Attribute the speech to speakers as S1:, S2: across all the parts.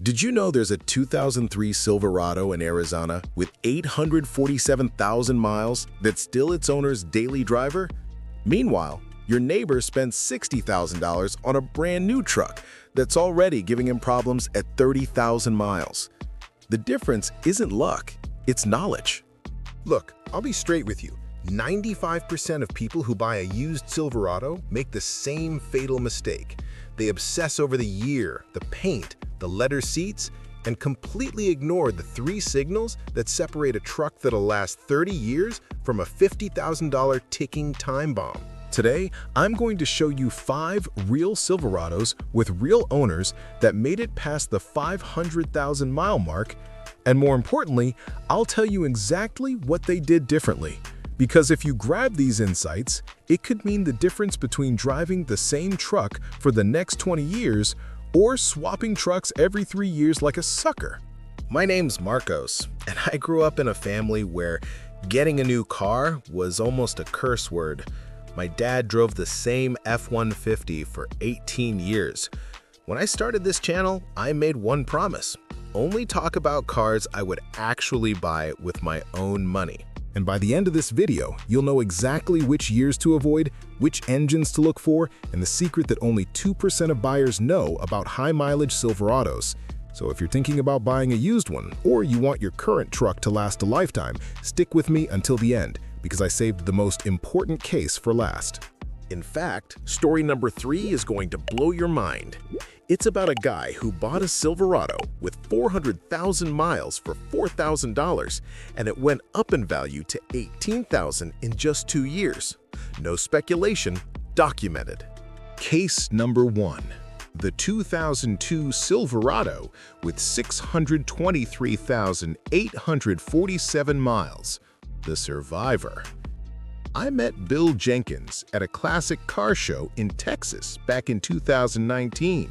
S1: Did you know there's a 2003 Silverado in Arizona with 847,000 miles that's still its owner's daily driver? Meanwhile, your neighbor spent $60,000 on a brand new truck that's already giving him problems at 30,000 miles. The difference isn't luck, it's knowledge.
S2: Look, I'll be straight with you. 95% of people who buy a used Silverado make the same fatal mistake. They obsess over the year, the paint, the leather seats, and completely ignore the 3 signals that separate a truck that'll last 30 years from a $50,000 ticking time bomb.
S1: Today, I'm going to show you 5 real Silverados with real owners that made it past the 500,000 mile mark, and more importantly, I'll tell you exactly what they did differently. Because if you grab these insights, it could mean the difference between driving the same truck for the next 20 years or swapping trucks every 3 years like a sucker. My name's Marcos, and I grew up in a family where getting a new car was almost a curse word. My dad drove the same F-150 for 18 years. When I started this channel, I made one promise: only talk about cars I would actually buy with my own money. And by the end of this video, you'll know exactly which years to avoid, which engines to look for, and the secret that only 2% of buyers know about high-mileage Silverados. So if you're thinking about buying a used one, or you want your current truck to last a lifetime, stick with me until the end, because I saved the most important case for last. In fact, story number 3 is going to blow your mind. It's about a guy who bought a Silverado with 400,000 miles for $4,000, and it went up in value to $18,000 in just 2 years. No speculation, documented. Case number 1. The 2002 Silverado with 623,847 miles. The survivor. I met Bill Jenkins at a classic car show in Texas back in 2019.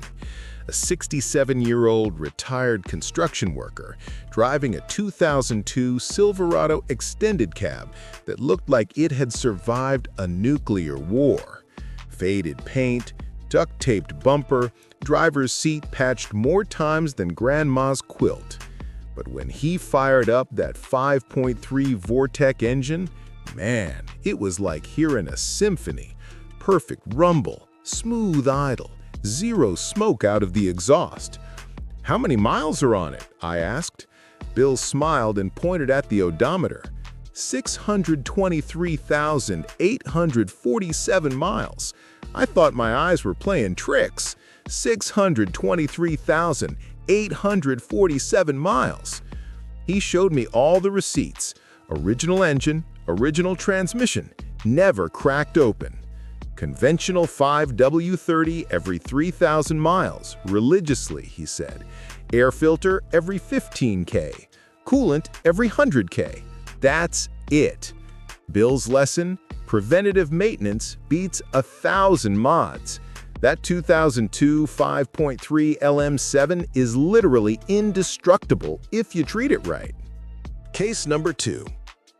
S1: A 67-year-old retired construction worker driving a 2002 Silverado extended cab that looked like it had survived a nuclear war. Faded paint, duct-taped bumper, driver's seat patched more times than grandma's quilt. But when he fired up that 5.3 Vortec engine, man, it was like hearing a symphony. Perfect rumble, smooth idle, zero smoke out of the exhaust. "How many miles are on it?" I asked. Bill smiled and pointed at the odometer. 623,847 miles. I thought my eyes were playing tricks. 623,847 miles. He showed me all the receipts. Original engine, original transmission, never cracked open. Conventional 5W30 every 3,000 miles, religiously, he said. Air filter every 15K. Coolant every 100K. That's it. Bill's lesson: preventative maintenance beats 1,000 mods. That 2002 5.3 LM7 is literally indestructible if you treat it right. Case number 2.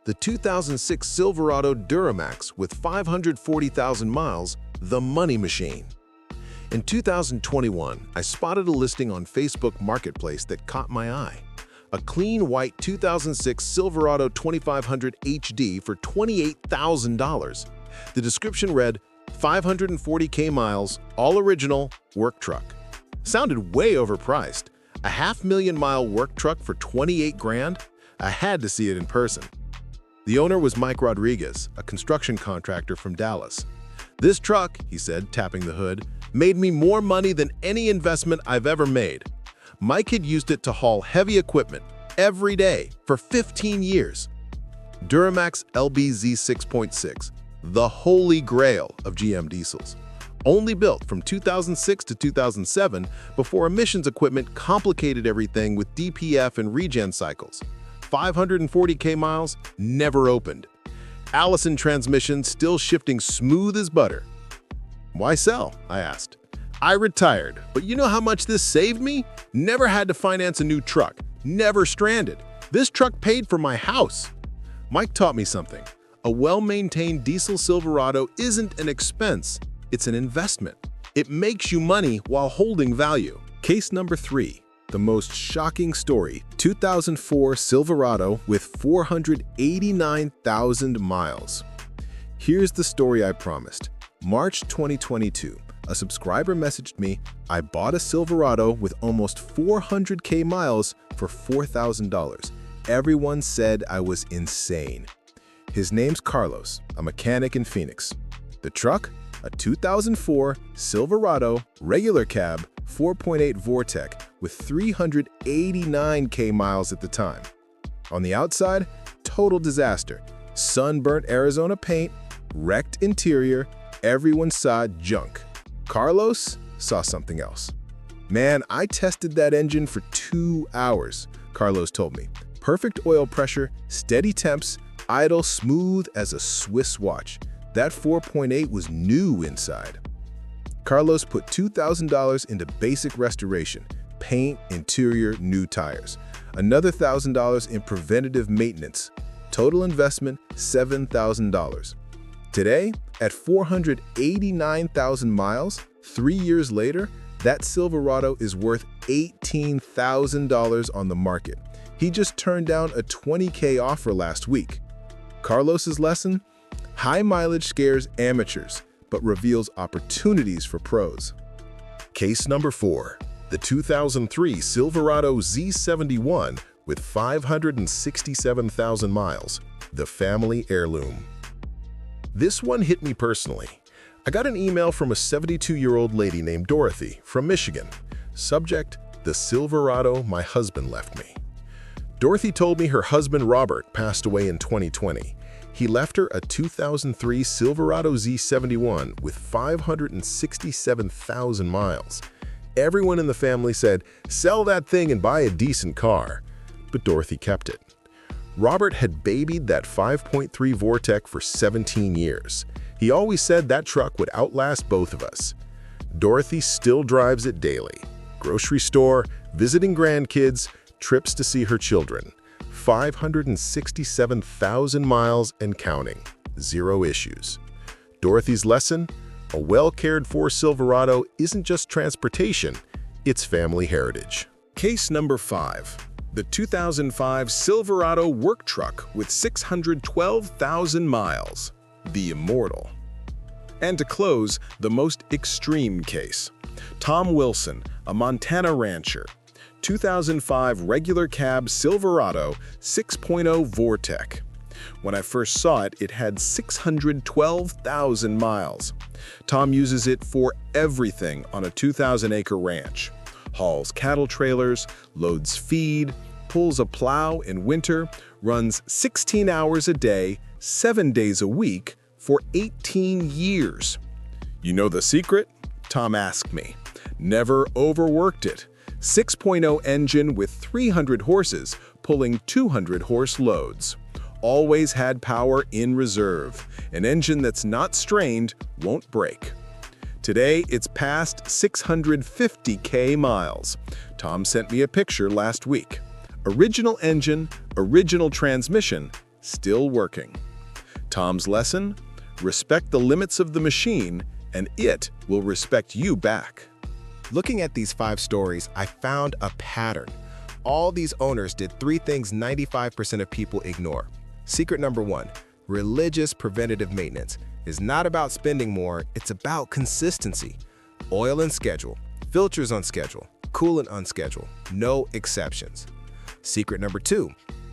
S1: The 2006 Silverado Duramax with 540,000 miles, the money machine. In 2021, I spotted a listing on Facebook Marketplace that caught my eye. A clean white 2006 Silverado 2500 HD for $28,000. The description read, 540K miles, all original, work truck. Sounded way overpriced. A $500,000 work truck for 28 grand? I had to see it in person. The owner was Mike Rodriguez, a construction contractor from Dallas. "This truck," he said, tapping the hood, "made me more money than any investment I've ever made." Mike had used it to haul heavy equipment every day for 15 years. Duramax LBZ 6.6, the holy grail of GM diesels. Only built from 2006 to 2007 before emissions equipment complicated everything with DPF and regen cycles. 540K miles, never opened. Allison transmission still shifting smooth as butter. "Why sell?" I asked. "I retired, but you know how much this saved me? Never had to finance a new truck, never stranded. This truck paid for my house." Mike taught me something. A well-maintained diesel Silverado isn't an expense, it's an investment. It makes you money while holding value. Case number 3.
S2: The most shocking story, 2004 Silverado with 489,000 miles. Here's the story I promised. March 2022, a subscriber messaged me, I bought a Silverado with almost 400K miles for $4,000. Everyone said I was insane. His name's Carlos, a mechanic in Phoenix. The truck? A 2004 Silverado regular cab 4.8 Vortec with 389K miles at the time. On the outside, total disaster. Sunburnt Arizona paint, wrecked interior, everyone saw junk. Carlos saw something else. Man, I tested that engine for 2 hours, Carlos told me. Perfect oil pressure, steady temps, idle smooth as a Swiss watch. That 4.8 was new inside. Carlos put $2,000 into basic restoration, paint, interior, new tires. Another $1,000 in preventative maintenance. Total investment, $7,000. Today, at 489,000 miles, 3 years later, that Silverado is worth $18,000 on the market. He just turned down a $20K offer last week. Carlos's lesson? High mileage scares amateurs, but reveals opportunities for pros.
S1: Case number 4. The 2003 Silverado Z71 with 567,000 miles. The family heirloom. This one hit me personally. I got an email from a 72-year-old lady named Dorothy from Michigan. Subject, the Silverado my husband left me. Dorothy told me her husband Robert passed away in 2020. He left her a 2003 Silverado Z71 with 567,000 miles. Everyone in the family said, sell that thing and buy a decent car. But Dorothy kept it. Robert had babied that 5.3 Vortec for 17 years. He always said that truck would outlast both of us. Dorothy still drives it daily. Grocery store, visiting grandkids, trips to see her children. 567,000 miles and counting. 0 issues. Dorothy's lesson? A well-cared-for Silverado isn't just transportation, it's family heritage.
S2: Case number 5. The 2005 Silverado work truck with 612,000 miles. The immortal. And to close, the most extreme case. Tom Wilson, a Montana rancher. 2005 regular cab Silverado 6.0 Vortec. When I first saw it, it had 612,000 miles. Tom uses it for everything on a 2,000-acre ranch. Hauls cattle trailers, loads feed, pulls a plow in winter, runs 16 hours a day, 7 days a week, for 18 years. You know the secret? Tom asked me. Never overworked it. 6.0 engine with 300 horses, pulling 200 horse loads. Always had power in reserve. An engine that's not strained won't break. Today, it's past 650K miles. Tom sent me a picture last week. Original engine, original transmission, still working. Tom's lesson? Respect the limits of the machine, and it will respect you back.
S3: Looking at these 5 stories, I found a pattern. All these owners did 3 things 95% of people ignore. Secret number 1, religious preventative maintenance is not about spending more, it's about consistency. Oil and schedule, filters on schedule, coolant on schedule, no exceptions. Secret number 2,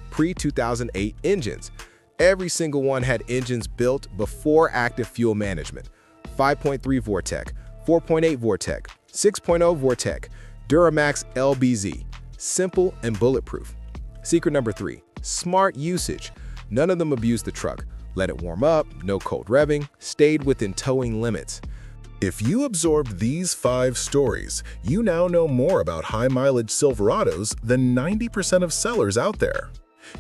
S3: pre-2008 engines. Every single one had engines built before active fuel management. 5.3 Vortec, 4.8 Vortec, 6.0 Vortec, Duramax LBZ. Simple and bulletproof. Secret number 3, smart usage. None of them abused the truck. Let it warm up, no cold revving, stayed within towing limits.
S1: If you absorbed these 5 stories, you now know more about high-mileage Silverados than 90% of sellers out there.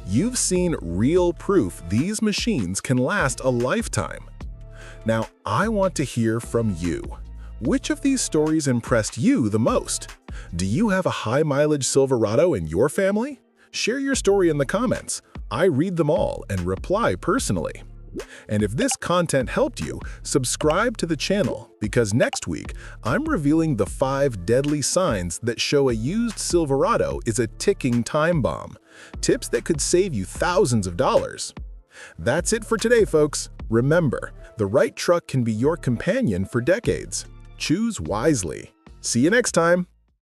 S1: You've seen real proof these machines can last a lifetime. Now, I want to hear from you. Which of these stories impressed you the most? Do you have a high-mileage Silverado in your family? Share your story in the comments. I read them all and reply personally. And if this content helped you, subscribe to the channel because next week I'm revealing the 5 deadly signs that show a used Silverado is a ticking time bomb. Tips that could save you thousands of dollars. That's it for today, folks. Remember, the right truck can be your companion for decades. Choose wisely. See you next time.